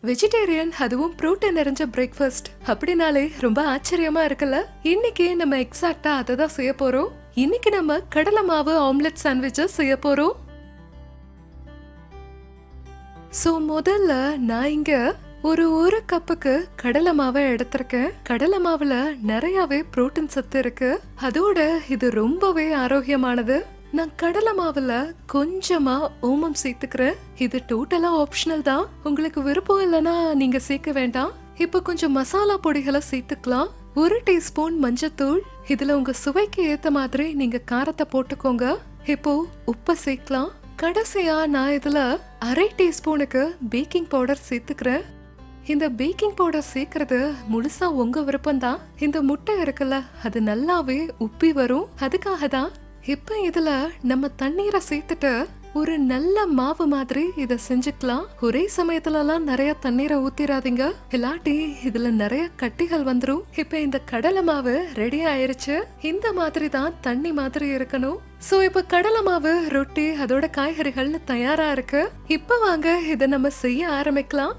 Vegetarian அதுவும் protein நிறைஞ்ச breakfast அப்படினாலே ரொம்ப ஆச்சரியமா இருக்குல்ல. இன்னைக்கு நம்ம எக்ஸாக்ட்டா அதை தான் செய்ய போறோம். இன்னைக்கு நம்ம கடலை மாவு ஆம்லெட் சாண்ட்விச் செய்ய போறோம். சோ முதல்ல நான் இங்க ஒரு கப்புக்கு கடலை மாவை எடுத்திருக்கேன். கடலை மாவுல நிறையவே புரோட்டீன் சத்து இருக்கு. அதோட இது ரொம்பவே ஆரோக்கியமானது. நான் கடலை மாவுல கொஞ்சமா ஓமம் சேர்த்துக்கிறேன். இது டோட்டலா ஆப்ஷனல் தான். உங்களுக்கு விருப்பம் இல்லைன்னா நீங்க சேர்க்க வேண்டாம். இப்ப கொஞ்சம் மசாலா பொடிகளை சேர்த்துக்கலாம். 1 டீஸ்பூன் மஞ்சத்தூள். இதுல உங்க சுவைக்கு ஏத்த மாதிரி நீங்க காரத்தை போட்டுக்கோங்க. இப்போ உப்பை சேர்க்கலாம். கடைசியா நான் இதுல 1/2 டீஸ்பூனுக்கு பேக்கிங் பவுடர் சேர்த்துக்கிறேன். இந்த பேக்கிங் பவுடர் சேர்க்கறது முழுசா உங்க விருப்பம் தான். இந்த முட்டை இருக்குல்ல, அது நல்லாவே உப்பி வரும். அதுக்காக தான். இப்ப இதுல நம்ம தண்ணீரை சேர்த்துட்டு ஒரு நல்ல மாவு மாதிரி இத செஞ்சுக்கலாம். ஒரே சமயத்துல எல்லாம் நிறைய தண்ணீரை ஊத்திராதீங்க, இல்லாட்டி இதுல நிறைய கட்டிகள் வந்துரும். இப்ப இந்த கடலை மாவு ரெடி ஆயிருச்சு. இந்த மாதிரி தான் தண்ணி மாதிரி இருக்கணும். சோ இப்ப கடலை மாவு, ரொட்டி, அதோட காய்கறிகள்னு தயாரா இருக்கு. இப்ப வாங்க இத நம்ம செய்ய ஆரம்பிக்கலாம்.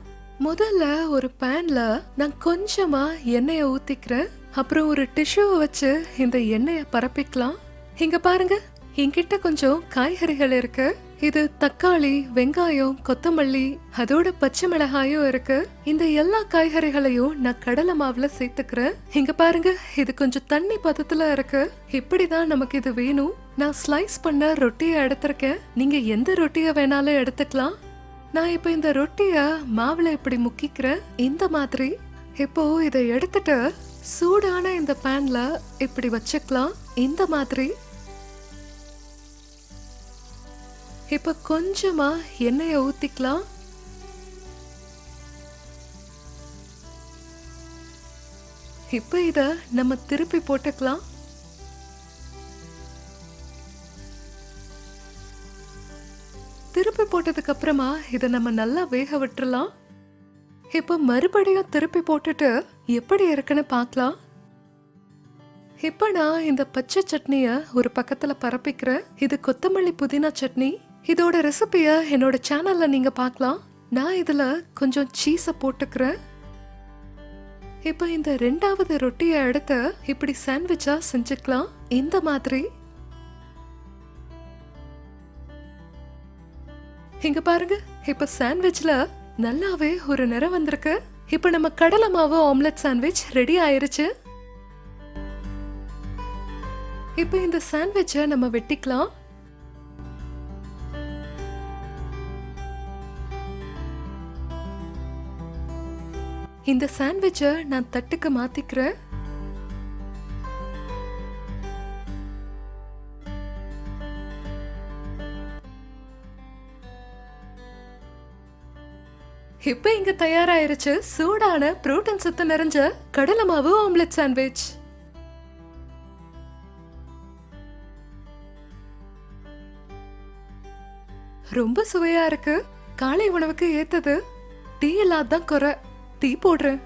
முதல்ல ஒரு பேன்ல நான் கொஞ்சமா எண்ணெயை ஊத்திக்கிறேன். அப்புறம் ஒரு டிஷ்யூவை வச்சு இந்த எண்ணெயை பரப்பிக்கலாம். இங்க பாருங்க, என்கிட்ட கொஞ்சம் காய்கறிகள் இருக்கு. இது தக்காளி, வெங்காயம், கொத்தமல்லி, அதோட பச்சை மிளகாயும் இருக்கு. இந்த எல்லா காய்கறிகளையும் நான் கடலை மாவுல சேர்த்துக்கிறேன். இங்க பாருங்க, இது கொஞ்சம் தண்ணி பதத்துல இருக்கு. இப்படிதான் நமக்கு இது வேணும். நான் ஸ்லைஸ் பண்ண ரொட்டியை எடுத்திருக்கேன். நீங்க எந்த ரொட்டியை வேணாலும் எடுத்துக்கலாம். நான் இப்ப இந்த ரொட்டிய மாவுல இப்படி முக்கிக்கிறேன், இந்த மாதிரி. இப்போ இதை எடுத்துட்டு சூடான இந்த பேன்ல இப்படி வச்சுக்கலாம், இந்த மாதிரி. இப்ப கொஞ்சமா எண்ணெயை ஊத்திக்கலாம். இப்ப இத நம்ம திருப்பி போட்டுக்கலாம். திருப்பி போட்டதுக்கு அப்புறமா இத நம்ம நல்லா வேக விட்டுறலாம். இப்ப மறுபடியும் திருப்பி போட்டுட்டு எப்படி இருக்குன்னு பார்க்கலாம். இப்ப நான் இந்த பச்சை சட்னிய ஒரு பக்கத்துல பரப்பிக்கிறேன். இது கொத்தமல்லி புதினா சட்னி. இதோட ரெசிபிய என்னோட சேனல்ல நீங்க பார்க்கலாம். நான் இதுல கொஞ்சம் சீஸ போட்டுக்கிறேன். இப்ப இந்த 2வது ரொட்டியை எடுத்து இப்படி சாண்ட்விச்சா செஞ்சுக்கலாம், இந்த மாதிரி. இங்க பாருங்க, இப்ப சாண்ட்விச்ல நல்லாவே ஒரு நிறம் வந்திருக்கு. இப்ப நம்ம கடலை மாவு ஆம்லெட் சாண்ட்விச் ரெடி ஆயிருச்சு. இப்ப இந்த சாண்ட்விச்சை நம்ம வெட்டிக்கலாம். இந்த சாண்ட்விச்சை நான் தட்டுக்கு மாத்திக்கிறேன். இப்ப இங்க தயாராயிருச்சு சூடான புரோட்டீன் சத்து நிறைஞ்ச கடலை மாவு ஆம்லெட் சாண்ட்விச். ரொம்ப சுவையா இருக்கு. காலை உணவுக்கு ஏத்தது. டீ இல்லாதான் குறை. டீ போடுறேன்.